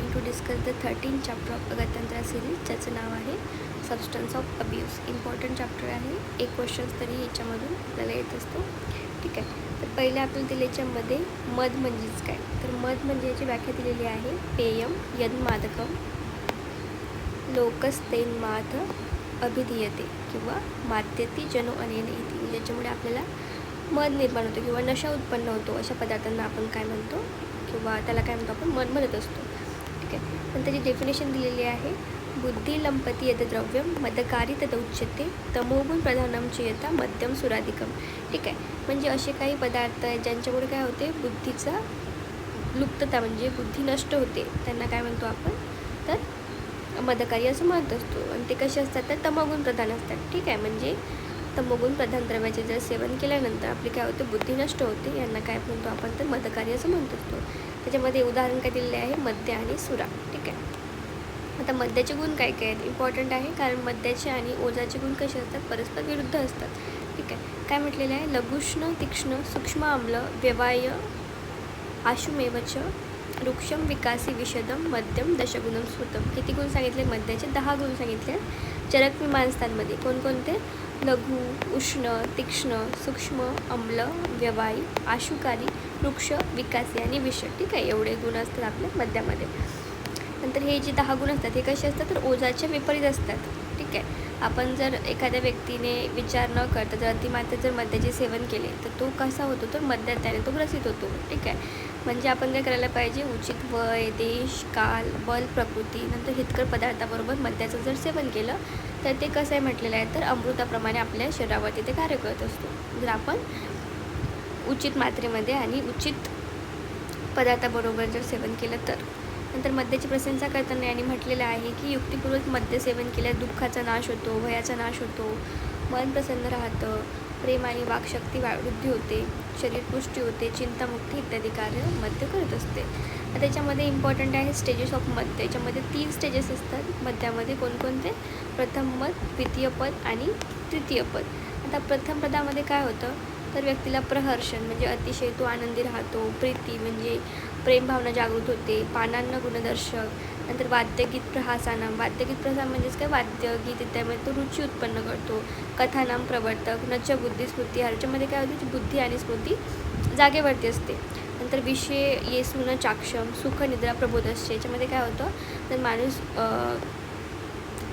Going to discuss the 13th chapter of Agadtantra series, ज्याचं नाव आहे substance of abuse. Important chapter आहे. एक क्वेश्चन्स तरी याच्यामधून आपल्याला येत असतो. ठीक आहे. तर पहिले आपल्याला दिले याच्यामध्ये मध म्हणजेच काय. तर मध म्हणजे याची व्याख्या दिलेली आहे, पेयम यन्मादकम लोकस्तेन्माद अभिधीयते किंवा माद्यती जनो अनेन इति. ज्याच्यामुळे आपल्याला मध निर्माण होतो किंवा नशा उत्पन्न होतो, अशा पदार्थांना आपण काय म्हणतो किंवा त्याला काय म्हणतो आपण मध म्हणत असतो. ठीक आहे. पण त्याची डेफिनेशन दिलेली आहे, बुद्धी लंपती यद द्रव्यम मदकारी तद उच्यते तमोगुण प्रधानम चेयता मध्यम सुराधिकम. ठीक आहे. म्हणजे असे काही पदार्थ आहेत ज्यांच्यामुळे काय होते, बुद्धीचा लुप्तता म्हणजे बुद्धी नष्ट होते, त्यांना काय म्हणतो आपण तर मदकारी असं म्हणत असतो. आणि ते कसे असतात तर तमोगुण प्रधान असतात. ठीक आहे. म्हणजे तमोगुण प्रधान द्रव्याचे जर सेवन केल्यानंतर आपली काय होते, बुद्धी नष्ट होते, यांना काय म्हणतो आपण तर मदकारी असं म्हणत असतो. त्याच्यामध्ये उदाहरण काय दिलेले आहे, मद्य आणि सुरा. ठीक आहे. आता मद्याचे गुण काय काय आहेत, इम्पॉर्टंट आहे, कारण मद्याचे आणि ओझाचे गुण कसे असतात, परस्पर विरुद्ध असतात. ठीक आहे. काय म्हटलेलं आहे, लघुष्ण तीक्ष्ण सूक्ष्म आम्ल व्यवाय आशुमेवच वृक्षम विकासी विशदम मध्यम दशगुणम स्फुतम. किती गुण सांगितले, मद्याचे 10 गुण सांगितले. चरक मीमांसांमध्ये कोणकोणते, लघु, उष्ण, तीक्ष्ण, सूक्ष्म, आम्ल, व्यवायी, आशुकारी, वृक्ष, विकासी आणि विष. ठीक आहे. एवढे गुण असतात आपल्या मद्यामध्ये. नंतर हे जे 10 गुण असतात हे कसे असतात तर ओझाच्या विपरीत असतात. ठीक आहे. आपण जर एखाद्या व्यक्तीने विचार न करता जर अतिमात्रा जर मद्याचे सेवन केले तर तो कसा होतो, तर मद्यात त्याने तो ग्रसित होतो. ठीक आहे. म्हणजे आपण काय करायला पाहिजे, उचित वय, देश, काल, बल, प्रकृती, नंतर हितकर पदार्थाबरोबर मद्याचं जर सेवन केलं तर ते कसं आहे म्हटलेलं आहे, तर अमृताप्रमाणे आपल्या शरीरावरती ते कार्य करत असतो, जर आपण उचित मात्रेमध्ये आणि उचित पदार्थाबरोबर जर सेवन केलं तर. नंतर मद्याची प्रशंसा करताना यांनी म्हटलेलं आहे की युक्तिपूर्वक मद्य सेवन केल्यास दुःखाचा नाश होतो, भयाचा नाश होतो, मन प्रसन्न राहतं, प्रेम आणि वाकशक्ती वृद्धी होते, शरीर पुष्टी होते, चिंतामुक्ती इत्यादी कार्य मद्य करत असते. त्याच्यामध्ये इम्पॉर्टंट आहे स्टेजेस ऑफ मद्य. याच्यामध्ये 3 स्टेजेस असतात मद्यामध्ये. कोणकोणते, प्रथम मद, द्वितीय पद आणि तृतीय पद. आता प्रथम पदामध्ये काय होतं तर व्यक्तीला प्रहर्षण म्हणजे अतिशय तो आनंदी राहतो, प्रीती म्हणजे प्रेमभावना जागृत होते, पानांना गुणदर्शक, नंतर वाद्यगीत प्रहासानाम, वाद्यगीत प्रहास म्हणजेच काय, वाद्यगीत त्यामध्ये तो रुची उत्पन्न करतो, कथानाम प्रवर्तक, नच बुद्धी स्मृती, ह्याच्यामध्ये काय होते, बुद्धी आणि स्मृती जागेवरती असते. नंतर विषय येसून चाक्षम, सुख निद्रा प्रबोधस्य, याच्यामध्ये काय होतं तर माणूस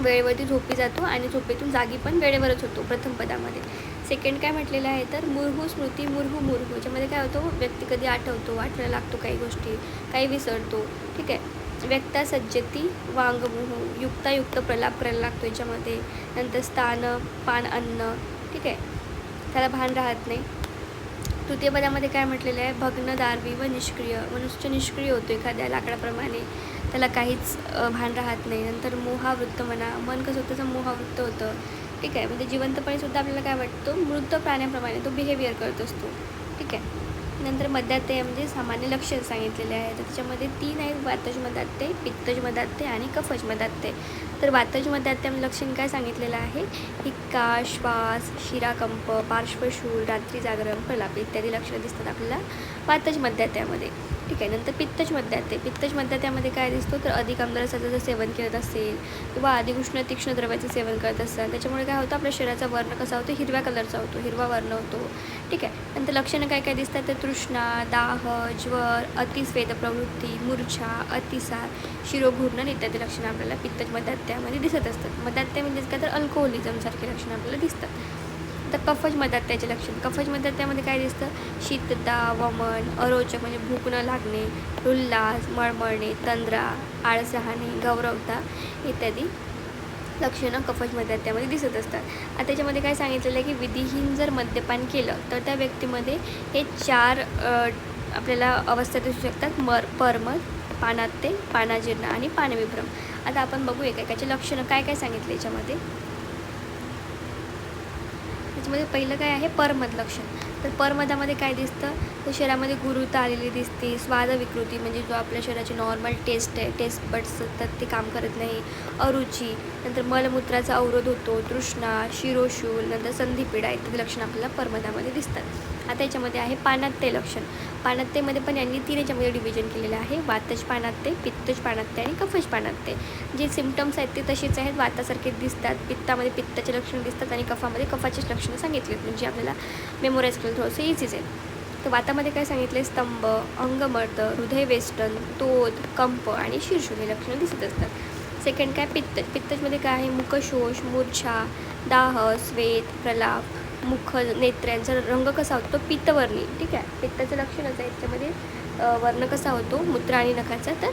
वेळेवरती झोपी जातो आणि झोपेतून जागी पण वेळेवरच होतो प्रथम पदामध्ये. सेकंड काय म्हटलेलं आहे तर मुर्हू स्मृती मुर्हू मुर्हू, याच्यामध्ये काय होतं, व्यक्ती कधी आठवतो, आठवायला लागतो काही गोष्टी, काही विसरतो. ठीक आहे. व्यक्ता सज्जती वांगमुह, युक्तायुक्त प्रलाप करायला लागतो याच्यामध्ये. नंतर स्थान पान अन्न, ठीक आहे, त्याला भान राहत नाही. तृतीय पदामध्ये काय म्हटलेलं आहे, भग्न दार्वी व निष्क्रिय, मनुष्य निष्क्रिय होतो एखाद्या लाकडाप्रमाणे, त्याला काहीच भान राहत नाही. नंतर मोहावृत्त म्हणा, मन कसं होतं, त्याचं मोहावृत्त होतं. ठीक आहे. म्हणजे जिवंतपणे सुद्धा आपल्याला काय वाटतं, मृत प्राण्याप्रमाणे तो बिहेवियर करत असतो. ठीक आहे. नंतर मदात्य म्हणजे सामान्य लक्षण सांगितलेले आहे. तर त्याच्यामध्ये 3 आहेत, वातज मदात्य, पित्तज मदात्य आणि कफज मदात्य. तर वातज मदात्य लक्षण काय सांगितलेलं आहे, हिक्का, श्वास, शिराकंप, पार्श्वशूल, रात्री जागरण, प्रलाप इत्यादी लक्षणं दिसतात आपल्याला वातज मदात्यामध्ये. ठीक आहे. नंतर पित्तज मदात्य, पित्तज मदात्यामध्ये काय दिसतो तर अधिक आम्लरसाचं जर सेवन करत असेल किंवा अधिक उष्ण तीक्ष्ण द्रव्याचं सेवन करत असेल, त्याच्यामुळे काय होतं, आपल्या शरीराचा वर्ण कसा होतो, हिरव्या कलरचा होतो, हिरवा वर्ण होतो. ठीक आहे. नंतर लक्षणं काय काय दिसतात तर तृष्णा, दाह, ज्वर, अतिस्वेद प्रवृत्ती, मूर्छा, अतिसार, शिरोघूर्णन इत्यादी लक्षणं आपल्याला पित्तज मदात्यामध्ये दिसत असतात. मदात्य म्हणजेच काय तर अल्कोहोलिझमसारखे लक्षणं आपल्याला दिसतात. तर कफज मदात्याचे लक्षण, कफज मदात्यामध्ये काय दिसतं, शीतता, वमन, अरोचक म्हणजे भूक न लागणे, उल्हास, मळमळणे, तंद्रा, आळस राहणे, गौरवता इत्यादी लक्षणं कफज मदात्यामध्ये दिसत असतात. आता त्याच्यामध्ये काय सांगितलेलं आहे की विधिहीन जर मद्यपान केलं तर त्या व्यक्तीमध्ये हे 4 आपल्याला अवस्था दिसू शकतात, परमद, पानात्य, पानाजीर्ण आणि पानविभ्रम. आता आपण बघू एकेकाचे लक्षणं काय काय सांगितले याच्यामध्ये. त्याच्यामध्ये पहिलं काय आहे परमद लक्षण. तर परमदामध्ये काय दिसतं, तर शरीरामध्ये गुरुता आलेली दिसते, स्वाद विकृती म्हणजे जो आपल्या शरीराची नॉर्मल टेस्ट आहे, टेस्ट बड्स तर ते काम करत नाही, अरुची, नंतर मलमूत्राचा अवरोध होतो, तृष्णा, शिरोशूल, नंतर संधिपीडा इत्यादी लक्षणं आपल्याला परमदामध्ये दिसतात. आता याच्यामध्ये आहे पानात्य लक्षण. पानात्यमध्ये पण यांनी 3 याच्यामध्ये डिव्हिजन केलेलं आहे, वातज पानात्य, पित्तज पानात्य आणि कफज पानात्य. जे सिम्पटम्स आहेत ते तसेच आहेत, वातासारखे दिसतात, पित्तामध्ये पित्ताचे लक्षणं दिसतात आणि कफामध्ये कफाचेच लक्षणं सांगितलेत, म्हणजे आपल्याला मेमोराईज केलं थोडंसं इझीच आहे. तर वातामध्ये काय सांगितले, स्तंभ, अंगमर्द, हृदय वेष्टन, तोद, कंप आणि शीर्षूल हे लक्षणं दिसत असतात. सेकंड काय पित्तज. पित्तजमध्ये काय आहे, मुखशोष, मूर्छा, दाह, स्वेत, प्रलाप, मुख, नेत्र यांचा रंग कसा होतो, तो पित्तवर्णी. ठीक आहे, पित्ताचं लक्षणच आहे याच्यामध्ये. वर्ण कसा होतो मूत्र आणि नखाचा, तर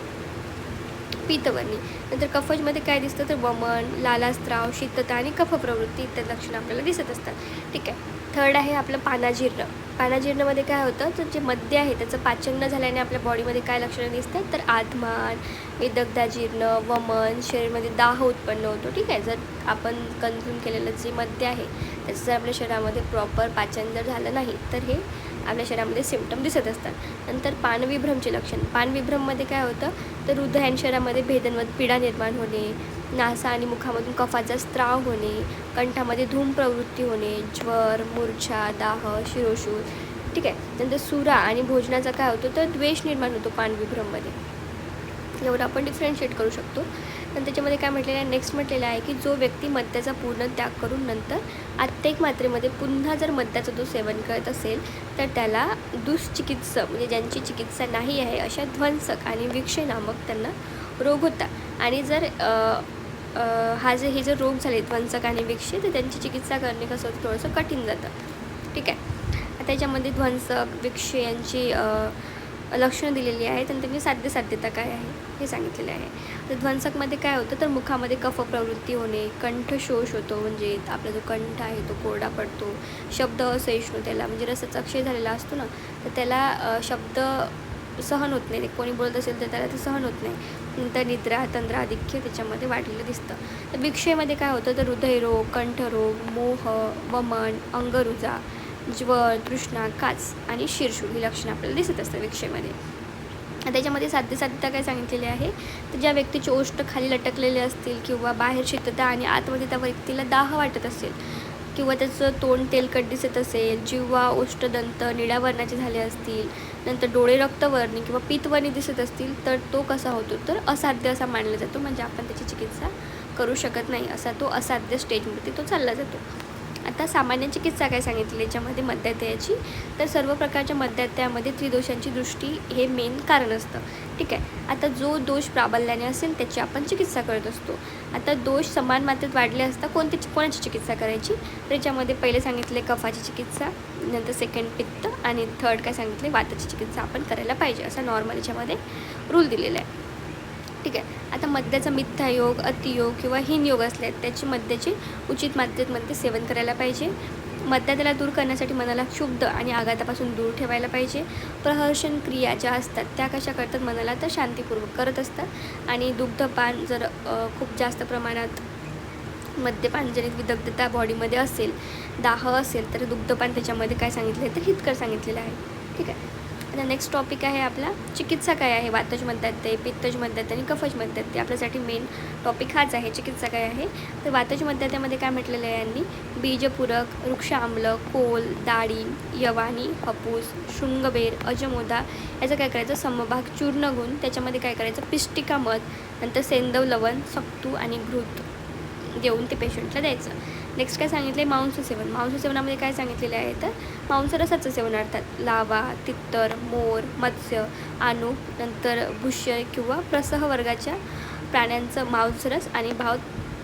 पित्तवर्णी. नंतर कफजमध्ये काय दिसतं, तर वमन, लालास्त्राव, शीतता आणि कफ प्रवृत्ती इत्यादी लक्षणं आपल्याला दिसत असतात. ठीक आहे. थर्ड आहे आपलं पानाजीर्ण. पानाजीर्णमध्ये काय होतं, तर जे मद्य आहे त्याचं पाचन न झाल्याने आपल्या बॉडीमध्ये काय लक्षणं दिसतात, तर आत्मान, विदग्धाजीर्ण, वमन, शरीरामध्ये दाह उत्पन्न होतो. ठीक आहे, जर आपण कन्झ्युम केलेलं जे मद्य आहे त्याचं जर आपल्या शरीरामध्ये प्रॉपर पाचन जर झालं नाही तर हे आपल्या शरीरामध्ये सिम्पटम दिसत असतात. नंतर पानविभ्रमचे लक्षण. पानविभ्रममध्ये काय होतं, तर हृदय आणि शरीरामध्ये भेदनवत पीडा निर्माण होणे, नासा आणि मुखामधून कफाचा स्त्राव होणे, कंठामध्ये धूम प्रवृत्ती होणे, ज्वर, मूर्छा, दाह, शिरोशूल. ठीक आहे. नंतर सुरा आणि भोजनाचा काय होतो, तर द्वेष निर्माण होतो पानविभ्रममध्ये. एवढं आपण डिफरन्शिएट करू शकतो. पण त्याच्यामध्ये काय म्हटलेलं आहे, नेक्स्ट म्हटलेलं आहे की जो व्यक्ती मद्याचा पूर्ण त्याग करून नंतर आत्तेक मात्रेमध्ये पुन्हा जर मद्याचं तो सेवन करत असेल तर त्याला दुष्चिकित्सक म्हणजे ज्यांची चिकित्सा नाही आहे अशा ध्वंसक आणि विक्षय नामक त्यांना रोग होता. आणि जर हे जर रोग झाले ध्वंसक आणि विक्षय, तर त्यांची चिकित्सा करणे कसं होतं, थोडंसं कठीण जातं. ठीक आहे. आता याच्यामध्ये ध्वंसक, विक्षय यांची लक्षणं दिलेली आहेत आणि त्यांची साध्यता काय आहे हे सांगितलेलं आहे. तर ध्वंसकमध्ये काय होतं, तर मुखामध्ये कफ प्रवृत्ती होणे, कंठशोष होतो म्हणजे आपला जो कंठ आहे तो कोरडा पडतो, शब्द असहिष्णू त्याला म्हणजे रसाचा क्षय झालेला असतो ना, तर त्याला शब्द सहन होत नाही, कोणी बोलत असेल तर त्याला ते सहन होत नाही. नंतर निद्रा, तंद्रा, आधिक्य त्याच्यामध्ये वाढलेलं दिसतं. तर विक्षयमध्ये काय होतं, तर हृदयरोग, कंठरोग, मोह, वमन, अंगरुजा, ज्वर, तृष्णा, काच आणि शिरशूळ ही लक्षणं आपल्याला दिसत असतात विक्षयमध्ये. त्याच्यामध्ये साध्यता काय सांगितलेली आहे, तर ज्या व्यक्तीचे ओष्ठ खाली लटकलेले असतील किंवा बाहेर शीतता आणि आतमध्ये त्या व्यक्तीला दाह वाटत असेल किंवा त्याचं तोंड तेलकट दिसत असेल, जिव्हा, ओष्ठदंत निळ्या वर्णाचे झाले असतील, नंतर डोळे रक्तवर्णी किंवा पित्तवर्णी दिसत असतील, तर तो कसा होतो, तर असाध्य असा मानला जातो, म्हणजे आपण त्याची चिकित्सा करू शकत नाही, असा तो असाध्य स्टेजमध्ये तो चालला जातो. आता सामान्य चिकित्सा काय सांगितली याच्यामध्ये मद्यात्याची, तर सर्व प्रकारच्या मद्यात्यामध्ये त्रिदोषांची दृष्टी हे मेन कारण असतं. ठीक आहे. आता जो दोष प्राबल्याने असेल त्याची आपण चिकित्सा करत असतो. आता दोष समान मात्रेत वाढले असता कोणाची चिकित्सा करायची, तर याच्यामध्ये पहिले सांगितले कफाची चिकित्सा, नंतर सेकंड पित्त आणि थर्ड काय सांगितले वाताची चिकित्सा आपण करायला पाहिजे, असा नॉर्मल याच्यामध्ये रूल दिलेला आहे. ठीक आहे. आता मद्याचा मिथ्यायोग, अतियोग किंवा हीनयोग असले त्याची मद्याची उचित मात्रेमध्ये सेवन करायला पाहिजे. मद्याला दूर करण्यासाठी मनाला क्षुब्ध आणि आघातापासून दूर ठेवायला पाहिजे. प्रहर्षण क्रिया ज्या असतात त्या कशा करतात, मनाला तर शांतीपूर्वक करत असतात. आणि दुग्धपान जर खूप जास्त प्रमाणात मद्यपान जनित विदग्धता बॉडीमध्ये असेल, दाह असेल, तर दुग्धपान त्याच्यामध्ये काय सांगितलं आहे, तर हितकर सांगितलेलं आहे. ठीक आहे. आता नेक्स्ट टॉपिक आहे आपला चिकित्सा काय आहे, वातज मद्यात्य, पित्तज मद्यात्य आणि कफज मद्यात्य. आपल्यासाठी मेन टॉपिक हाच आहे, चिकित्सा काय आहे. तर वातज मद्यात्यामध्ये काय म्हटलेलं आहे यांनी, बीजपूरक, वृक्ष आम्ल, कोल, डाळिंब, यवानी, हापूस, शृंगबेर, अजमोदा याचं काय करायचं, समभाग चूर्ण घेऊन त्याच्यामध्ये काय करायचं, पिष्टिका मध, नंतर सेंदव लवण, सक्तू आणि घृत देऊन ते पेशंटला द्यायचं. नेक्स्ट काय सांगितलं आहे, मांससेवन. मांससेवनामध्ये काय सांगितलेले आहे, तर मांसरसाचं सेवन अर्थात लावा, तित्तर, मोर, मत्स्य, आणू, नंतर भुष्य किंवा प्रसह वर्गाच्या प्राण्यांचं मांसरस आणि भाव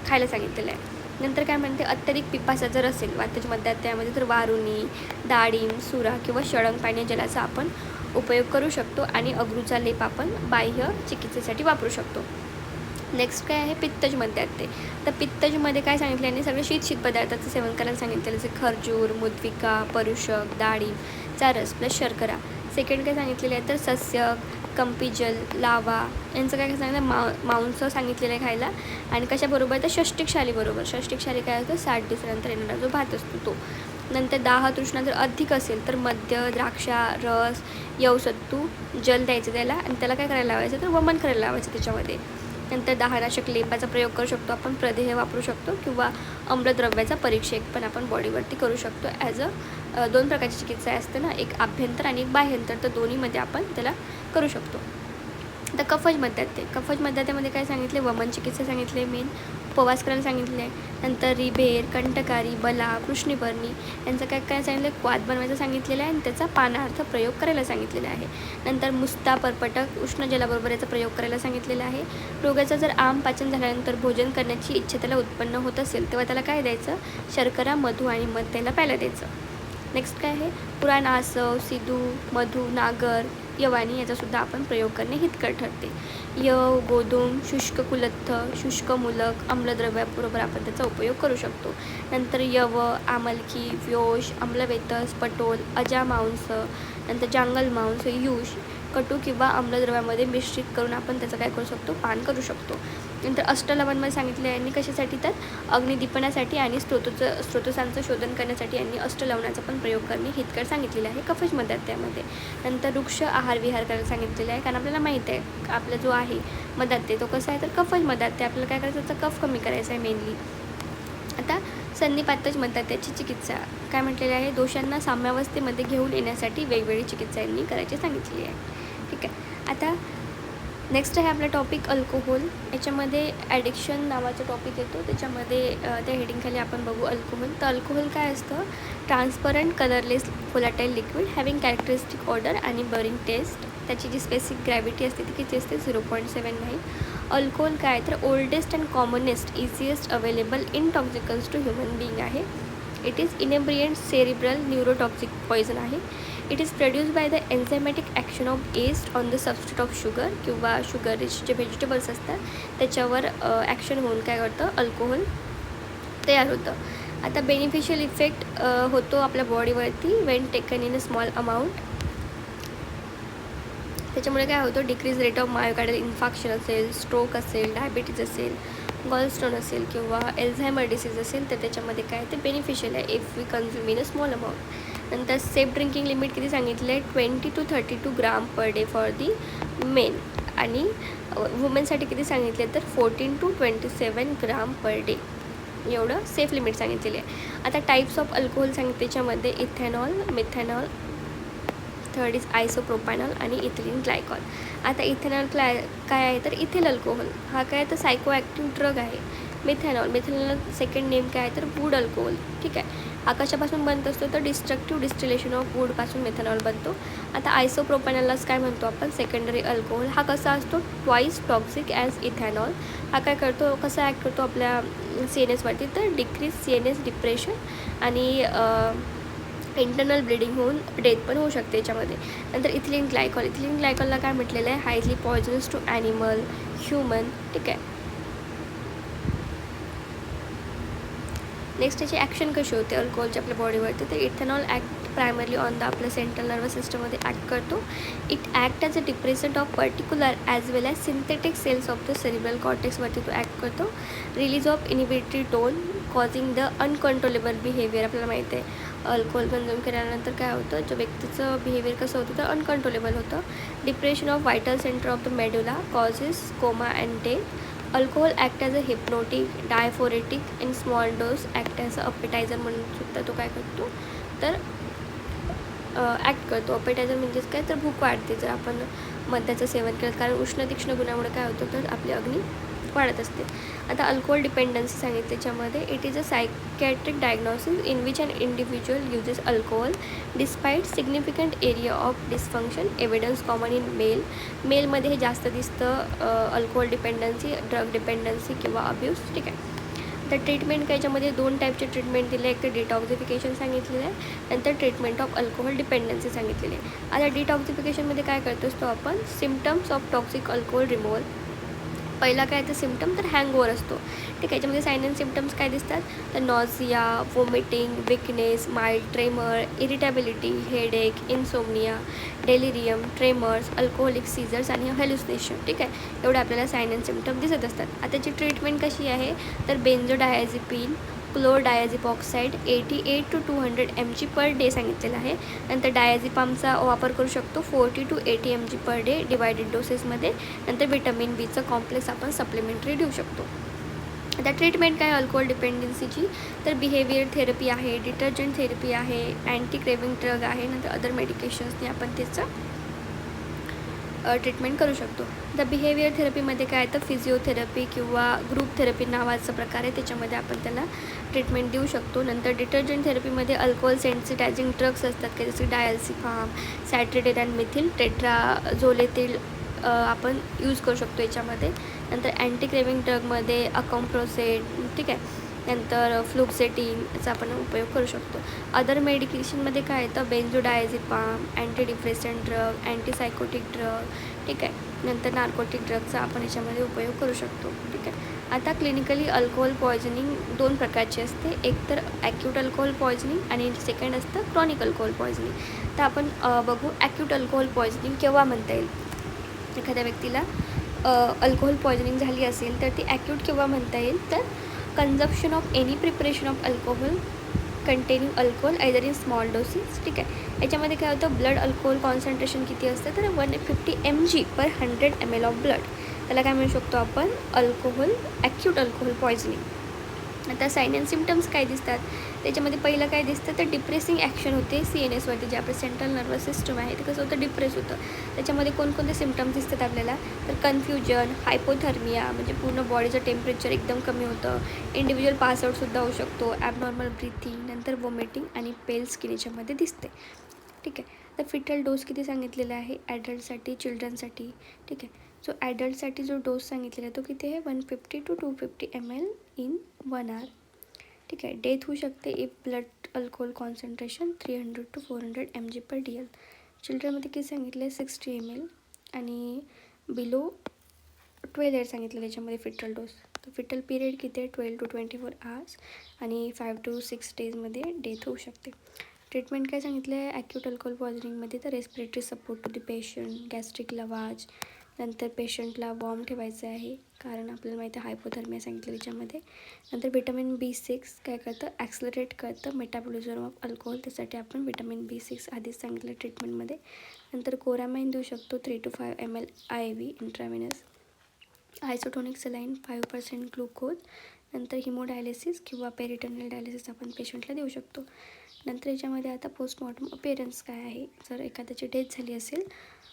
खायला सांगितलेलं आहे. नंतर काय म्हणते, अत्याधिक पिपासा जर असेल वातज मद्यात्यामध्ये, तर वारुणी, डाळिंब, सुरा किंवा शळंग पाणी जलाचा आपण उपयोग करू शकतो आणि अगरूचा लेप आपण बाह्य चिकित्सेसाठी वापरू शकतो. नेक्स्ट काय आहे, पित्तज मद्यात्य. तर पित्तजमध्ये काय सांगितलं यांनी, सगळे शीत पदार्थाचं सेवन करायला सांगितलेलं, जसे खरजूर, मुद्विका, परुषक, डाळिंबचा रस प्लस शर्करा. सेकंड काय सांगितलेलं आहे, तर सस्य, कंपीजल, लावा यांचं काय सांगितलं, मांस सांगितलेलं आहे खायला. आणि कशाबरोबर, तर षष्टिक शालीबरोबर. षष्टिक शाली काय होतं, 60 दिवसानंतर येणारा जो भात असतो तो. नंतर दाह तृष्णा जर अधिक असेल तर मद्य, द्राक्षा रस, यवसत्तू, जल द्यायचं त्याला आणि त्याला काय करायला लावायचं तर वमन करायला लावायचं त्याच्यामध्ये. नंतर दाहनाशक लेपाचा प्रयोग करू शकतो आपण, प्रदेह वापरू शकतो किंवा अम्लद्रव्याचा परिक्षेप पण आपण बॉडीवरती करू शकतो. ॲज अ 2 प्रकारची चिकित्सा असते ना, एक आभ्यंतर आणि एक बाह्यंतर, तर दोन्हीमध्ये आपण त्याला करू शकतो. तर कफज मध्याते, कफज मध्यातेमध्ये काय सांगितले, वमन चिकित्सा सांगितले, मेन उपवास करायला सांगितले. नंतर रिबेर, कंटकारी, बला, कृष्णीपर्णी यांचं काय काय सांगितलं, क्वाथ बनवायचं सांगितलेलं आहे आणि त्याचा पानार्थ प्रयोग करायला सांगितलेला आहे. नंतर मुस्ता, परपटक, उष्ण जलाबरोबर याचा प्रयोग करायला सांगितलेला आहे. रोगाचं जर आम पाचन झाल्यानंतर भोजन करण्याची इच्छा त्याला उत्पन्न होत असेल तेव्हा त्याला काय द्यायचं, शर्करा, मधू आणि मध त्याला प्यायला द्यायचं. नेक्स्ट काय आहे, पुराण, आसव, सिधू, मधू, नागर, यवानी याचासुद्धा आपण प्रयोग करणे हितकर ठरते. यव, गोधूम, शुष्क कुलत्थ, शुष्क मूलक, आम्लद्रव्याबरोबर आपण त्याचा उपयोग करू शकतो. नंतर यव, आमलकी, व्योष, आम्लवेतस, पटोल, अजामांस, नंतर जांगल मांस, युष, कटू किंवा आम्लद्रव्यामध्ये मिश्रित करून आपण त्याचं काय करू शकतो, पान करू शकतो. नंतर अष्टलवणमध्ये सांगितलं यांनी कशासाठी, तर अग्निदीपनासाठी आणि स्रोतसांचं शोधन करण्यासाठी यांनी अष्टलवणाचा पण प्रयोग करणे हितकर सांगितलेलं आहे कफज मध्यात्यामध्ये. नंतर वृक्ष आहार विहार करायला सांगितलेलं आहे, कारण आपल्याला माहीत आहे आपला जो आहे मध्यात्य तो कसा आहे तर कफज मध्यात्य, आपल्याला काय करायचं त्याचा कफ कमी करायचा आहे मेनली. आता संधिपातच मध्यात्याची चिकित्सा काय म्हटलेली आहे, दोषांना साम्यावस्थेमध्ये घेऊन येण्यासाठी वेगवेगळी चिकित्सा यांनी करायची सांगितलेली आहे. ठीक आहे. आता नेक्स्ट आहे आपला टॉपिक अल्कोहोल. याच्यामध्ये ॲडिक्शन नावाचा टॉपिक येतो, त्याच्यामध्ये त्या हेडिंगखाली आपण बघू अल्कोहोल. तर अल्कोहोल काय असतं, transparent colourless volatile liquid having characteristic odour आणि बरिंग टेस्ट. त्याची जी स्पेसिफिक ग्रॅव्हिटी असते ती किती असते, 0.79. अल्कोहोल काय तर oldest and commonest easiest available intoxicants to human being आहे. It is inebriant cerebral neurotoxic poison आहे. It is produced by the enzymatic action of yeast on the substitute of sugar किंवा sugar rich जे vegetables असतात त्याच्यावर action होऊन काय करतं, alcohol तयार होतं. आता बेनिफिशियल इफेक्ट होतो आपल्या बॉडीवरती when taken in a small amount. त्याच्यामुळे काय होतं, decrease rate of myocardial infarction असेल, स्ट्रोक असेल, डायबिटीज असेल, गॉलस्टोन असेल किंवा एल्झायमर डिसीज असेल तर त्याच्यामध्ये काय ते बेनिफिशियल आहे if we consume in a small amount. नंतर सेफ ड्रिंकिंग लिमिट किती सांगितलं आहे, 20 to 32 gram per day for the men आणि वुमेनसाठी किती सांगितले तर 14 to 27 ग्राम पर डे एवढं सेफ लिमिट सांगितलेली आहे. आता टाईप्स ऑफ अल्कोहोल सांगितले, त्याच्यामध्ये ethanol, methanol, third is isopropanol आणि इथिलीन ग्लायकॉल. आता इथेनॉल काय आहे तर इथेल अल्कोहोल हा काय तर सायको ॲक्टिव्ह ड्रग आहे. मिथेनॉल सेकंड नेम काय आहे तर वूड अल्कोहोल. ठीक आहे. हा कशापासून बनत असतो तर डिस्ट्रक्टिव्ह डिस्टिलेशन ऑफ वूडपासून मिथेनॉल बनतो. आता आयसोप्रोपॅनॉललाच काय म्हणतो आपण सेकंडरी अल्कोहोल. हा कसा असतो ट्वाईस टॉक्सिक ॲज इथेनॉल. हा काय करतो, कसा ॲक्ट करतो आपल्या CNSवरती तर डिक्रीज CNS डिप्रेशन आणि इंटरनल ब्लिडिंग होऊन डेथ पण होऊ शकते याच्यामध्ये. नंतर इथिलीन ग्लायकॉलला काय म्हटलेलं आहे, highly poisonous to animal, human. ठीक आहे. नेक्स्ट याची ॲक्शन कशी होते अल्कोहोलच्या आपल्या बॉडीवरती तर ethanol act primarily on the आपल्या सेंट्रल नर्वस सिस्टममध्ये ॲक्ट करतो. It act as a depressant of particular as well as synthetic cells of the cerebral कॉर्टेक्सवरती तो ॲक्ट करतो. Release of inhibitory tone causing the uncontrollable behaviour. आपल्याला माहिती आहे alcohol consume केल्यानंतर काय होतं, जो व्यक्तीचं बिहेवियर कसं होतं तर अनकंट्रोलेबल होतं. Depression of vital centre of the medulla causes coma and death. Alcohol act as a hypnotic, diaphoretic in small dose, act as a appetizer म्हणून सुद्धा तो काय करतो तर ॲक्ट करतो. अपेटायझर म्हणजेच काय तर भूक वाढते जर आपण मद्याचं सेवन केलं, कारण उष्ण तीक्ष्ण गुणामुळे काय होतं तर आपली अग्नी वाढत असते. आता अल्कोहोल डिपेंडन्सी सांगितले, त्याच्यामध्ये it is a psychiatric diagnosis in which an individual uses alcohol despite significant area of dysfunction. Evidence common in मेलमध्ये हे जास्त दिसतं अल्कोहोल डिपेंडन्सी, ड्रग डिपेंडन्सी किंवा अब्यूज. ठीक आहे. तर ट्रीटमेंट काय, याच्यामध्ये 2 टाईपचे ट्रीटमेंट दिले, एक तर डिटॉक्सिफिकेशन सांगितलेलं आहे, नंतर ट्रीटमेंट ऑफ अल्कोहोल डिपेंडन्सी सांगितलेली आहे. आता डिटॉक्सिफिकेशनमध्ये काय करतो असतो आपण, symptoms of toxic alcohol removal. पहिला काय तर सिम्पटम तर हँगओव्हर असतो. ठीक आहे. याच्यामध्ये साईन अँड सिम्पटम्स काय दिसतात तर nausea, vomiting, weakness, mild tremor, irritability, headache, insomnia, delirium, tremors, alcoholic seizures आणि हेल्युसिनेशन. ठीक आहे. एवढे आपल्याला साईन अँड सिम्पटम दिसत असतात. आता त्याची ट्रीटमेंट कशी आहे तर benzodiazepine, chlordiazepoxide 88 to 200 mg per day सांगितलेलं आहे. नंतर डायझिपामचा वापर करू शकतो 40 to 80 mg per day divided डोसेसमध्ये. नंतर विटामिन बीचं कॉम्प्लेक्स आपण सप्लिमेंटरी देऊ शकतो. आता ट्रीटमेंट काय अल्कोहोल डिपेंडन्सीची, तर बिहेवियर थेरपी आहे, डिटर्जंट थेरपी आहे, अँटी क्रेविंग ड्रग आहे, नंतर अदर मेडिकेशन्सने आपण त्याचं ट्रीटमेंट करू शकतो. तर बिहेवियर थेरपीमध्ये काय तर फिजिओथेरपी किंवा ग्रुप थेरपी नावाचा प्रकार आहे, त्याच्यामध्ये आपण त्याला ट्रीटमेंट देऊ शकतो. नंतर डिटर्जंट थेरपीमध्ये अल्कोहोल सेन्सिटायझिंग ड्रग्स असतात की जसे डायल्सिफाम, सॅट्रेटेड अँड मिथिल टेट्राझोलेथिल आपण यूज करू शकतो याच्यामध्ये. नंतर अँटी क्रेविंग ड्रगमध्ये अकॉम्प्रोसेट, ठीक आहे, नंतर फ्लुक्सेटिन याचा आपण उपयोग करू शकतो. अदर मेडिकेशनमध्ये काय येतं बेन्झोडायझिपाम, अँटी डिप्रेसंट ड्रग, अँटीसायकोटिक ड्रग, ठीक आहे, नंतर नार्कोटिक ड्रगचा आपण याच्यामध्ये उपयोग करू शकतो. ठीक आहे. आता क्लिनिकली अल्कोहोल पॉयझनिंग 2 प्रकारची असते, एक तर ॲक्यूट अल्कोहोल पॉयझनिंग आणि सेकंड असतं क्रॉनिक अल्कोहोल पॉयझनिंग. तर आपण बघू ॲक्यूट अल्कोहोल पॉयझनिंग केव्हा म्हणता येईल. एखाद्या व्यक्तीला अल्कोहोल पॉयझनिंग झाली असेल तर ती ॲक्यूट केव्हा म्हणता येईल, तर consumption of any preparation of alcohol containing alcohol either in small doses. ठीक आहे. याच्यामध्ये काय होतं ब्लड अल्कोहोल कॉन्सन्ट्रेशन किती असतं तर 150 mg per 100 ml of blood. त्याला काय म्हणू शकतो आपण ॲक्यूट अल्कोहोल पॉयझनिंग. आता साईन अँड सिम्टम्स काय दिसतात त्याच्यामध्ये पहिलं काय दिसतं तर डिप्रेसिंग ॲक्शन होते CNS वरती, जे आपलं सेंट्रल नर्वस सिस्टम आहे ते कसं होतं डिप्रेस होतं. त्याच्यामध्ये कोणकोणते सिम्टम्स दिसतात आपल्याला तर कन्फ्युजन, हायपोथर्मिया म्हणजे पूर्ण बॉडीचं टेम्परेचर एकदम कमी होतं, इंडिव्हिज्युअल पासआउटसुद्धा होऊ शकतो, ॲबनॉर्मल ब्रीथिंग, नंतर वॉमिटिंग आणि पेल स्किन याच्यामध्ये दिसते. ठीक आहे. तर फिटल डोस किती सांगितलेला आहे ॲडल्टसाठी, चिल्ड्रनसाठी. ठीक आहे. सो ॲडल्टसाठी जो डोस सांगितलेला आहे तो किती आहे 150 to 250 ml इन 1 hour. ठीक आहे. डेथ होऊ शकते if blood alcohol concentration 300 to 400 mg per DL. चिल्ड्रनमध्ये किती सांगितलं आहे 60 ml आणि बिलो 12 years सांगितलं त्याच्यामध्ये फिटल डोस. तर फिटल पिरियड किती आहे 12 to 24 hours आणि 5 to 6 daysमध्ये डेथ होऊ शकते. ट्रीटमेंट काय सांगितलं आहे ॲक्यूट अल्कोहोल पॉयझनिंगमध्ये तर respiratory support to the patient, gastric लवाज, नंतर पेशंटला वॉर्म ठेवायचं आहे कारण आपल्याला माहिती आहे हायपोथर्मिया सांगितलं त्याच्यामध्ये. नंतर विटामिन B6 काय करतं ॲक्सलरेट करतं मेटाबॉलिझम ऑफ अल्कोहोल, त्यासाठी आपण विटामिन B6 आधीच सांगितलं ट्रीटमेंटमध्ये. नंतर कोरामाइन देऊ शकतो 3 to 5 ml IV intravenous. Isotonic saline 5% glucose. नंतर हिमोडायलिसिस किंवा पेरिटोनियल डायलिसिस आपण पेशंटला देऊ शकतो. नंतर याच्यामध्ये आता पोस्टमॉर्टम अपिअरन्स काय आहे, जर एखाद्याची डेथ झाली असेल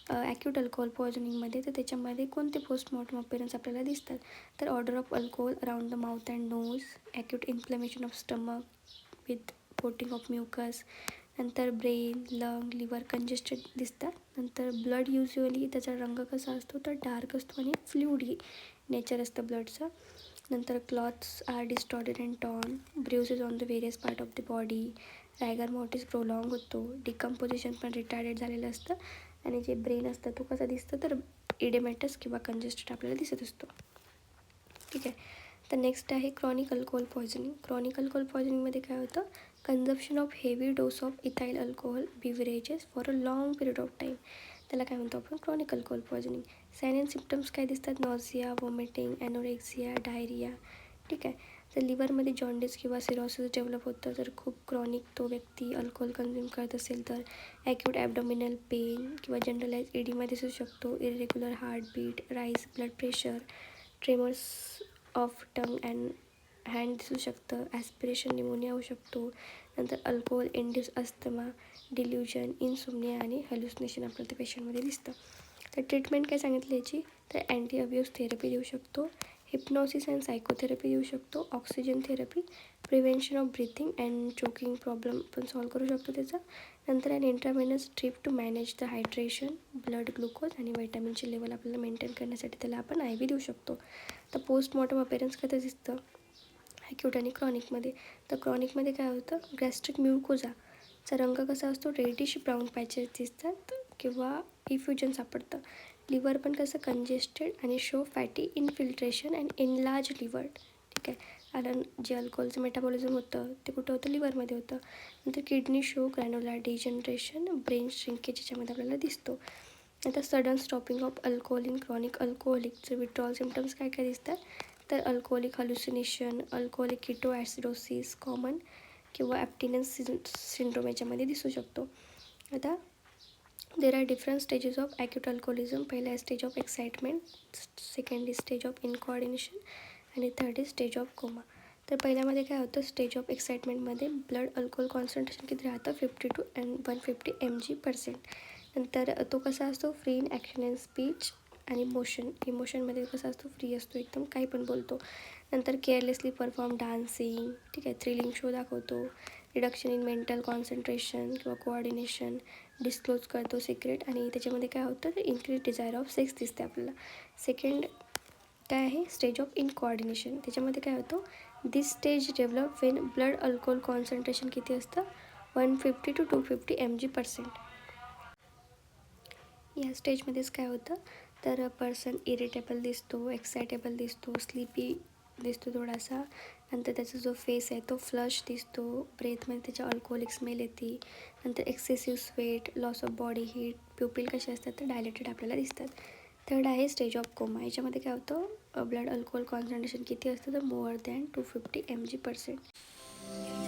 ॲक्यूट अल्कोहोल पॉयझनिंगमध्ये तर त्याच्यामध्ये कोणते पोस्टमॉर्टम अपिअरन्स आपल्याला दिसतात तर order of alcohol around the mouth and nose, acute inflammation of stomach with potting of mucus, नंतर ब्रेन, लंग, लिव्हर कंजेस्टेड दिसतात. नंतर ब्लड युज्युअली त्याचा रंग कसा असतो तर डार्क असतो आणि फ्लुइडी नेचर असतं ब्लडचं. नंतर clothes R distorted and torn, ब्रुसेस on the various part of the body, Raigad mortis prolong होतो, डिकम्पोजिशन पण रिटार्डेड झालेलं असतं आणि जे ब्रेन असतं तो कसा दिसतं तर इडेमेटस किंवा कंजेस्टेड आपल्याला दिसत असतो. ठीक आहे. तर नेक्स्ट आहे chronic alcohol poisoning. Chronic alcohol पॉयझनिंगमध्ये काय होतं कन्झप्शन of heavy dose of ethyl alcohol बिव्हरेजेस for a long period of time, त्याला काय म्हणतो आपण chronic alcohol poisoning. Sine and symptoms काय दिसतात नॉझिया, वॉमिटिंग, ॲनोरेक्सिया, डायरिया. ठीक आहे. तर लिव्हरमध्ये जॉन्डिस किंवा सिरोसिस डेव्हलप होतं जर खूप क्रॉनिक तो व्यक्ती अल्कोहोल कन्झ्युम करत असेल तर. ॲक्यूट ॲबडोमिनल पेन किंवा जनरलाइज एडिमा दिसू शकतो, irregular heartbeat, rise blood pressure, tremors of tongue and hand दिसू शकतं, ॲस्पिरेशन निमोनिया होऊ शकतो. नंतर alcohol induce asthma, delusion, insomnia आणि हॅल्युसिनेशन आपल्याला त्या पेशंटमध्ये दिसतं. तर ट्रीटमेंट काय सांगितलं याची तर अँटी अब्यूज थेरपी देऊ शकतो, हिप्नॉसिस अँड सायकोथेरपी देऊ शकतो, oxygen therapy, prevention of breathing and choking problem पण सॉल्व करू शकतो त्याचा. नंतर and intravenous drip to manage the hydration, blood glucose आणि व्हिटॅमिनची लेवल आपल्याला मेंटेन करण्यासाठी त्याला आपण IV देऊ शकतो. तर पोस्टमॉर्टम अपेरन्स कसं दिसतं ॲक्यूट आणि क्रॉनिकमध्ये. तर क्रॉनिकमध्ये काय होतं गॅस्ट्रिक म्युकोजाचा रंग कसा असतो रेडिश ब्राऊन पॅचेस दिसतात किंवा इफ्युजन सापडतं. लिव्हर पण कसं कंजेस्टेड आणि show fatty infiltration and enlarge liver. ठीक आहे. कारण जे अल्कोहोलचं मेटाबॉलिझम होतं ते कुठं होतं लिव्हरमध्ये होतं. नंतर kidney show, granular degeneration, brain shrinkage याच्यामध्ये आपल्याला दिसतो. आता sudden stopping of alcohol in chronic अल्कोहोलिकचे withdrawal symptoms काय काय दिसतात तर अल्कोहोलिक हॅल्युसिनेशन, अल्कोहोलिक कीटोॲसिडोसिस कॉमन किंवा ॲब्स्टिनन्स सिंड्रोम याच्यामध्ये दिसू शकतो. आता there are different stages of acute alcoholism. पहिला आहे stage of excitement, second is stage of इनकोऑर्डिनेशन आणि third is stage of comma. तर पहिल्यामध्ये काय होतं, stage of एक्साइटमेंटमध्ये blood alcohol concentration किती राहतं 50 to 150 mg%. नंतर तो कसा असतो, free in action and speech आणि इमोशनमध्ये कसा असतो, फ्री असतो एकदम, काही पण बोलतो. नंतर केअरलेसली परफॉर्म डान्सिंग, ठीक आहे, थ्रिलिंग शो दाखवतो, रिडक्शन इन मेंटल कॉन्सन्ट्रेशन किंवा कोऑर्डिनेशन, डिस्क्लोज करतो सिक्रेट. आणि त्याच्यामध्ये काय होतं, तर इन्क्रीज डिझायर ऑफ सेक्स दिसते आपल्याला. सेकंड काय आहे, स्टेज ऑफ इनकोऑर्डिनेशन. त्याच्यामध्ये काय होतं, दिस stage develop Wien blood alcohol concentration किती असतं 150 to 250 mg%. या स्टेजमध्येच काय होतं, तर पर्सन इरिटेबल दिसतो, एक्सायटेबल दिसतो, स्लीपी दिसतो थोडासा. नंतर त्याचा जो फेस आहे तो फ्लश दिसतो, ब्रेथमध्ये त्याच्या अल्कोहोलिक स्मेल येते. नंतर excessive sweat, loss of body heat, pupil कसे असतात तर डायलेटेड आपल्याला दिसतात. थर्ड आहे स्टेज ऑफ कोमा. याच्यामध्ये काय होतं, ब्लड अल्कोहोल कॉन्सन्ट्रेशन किती असतं तर मोअर दॅन 250 mg%.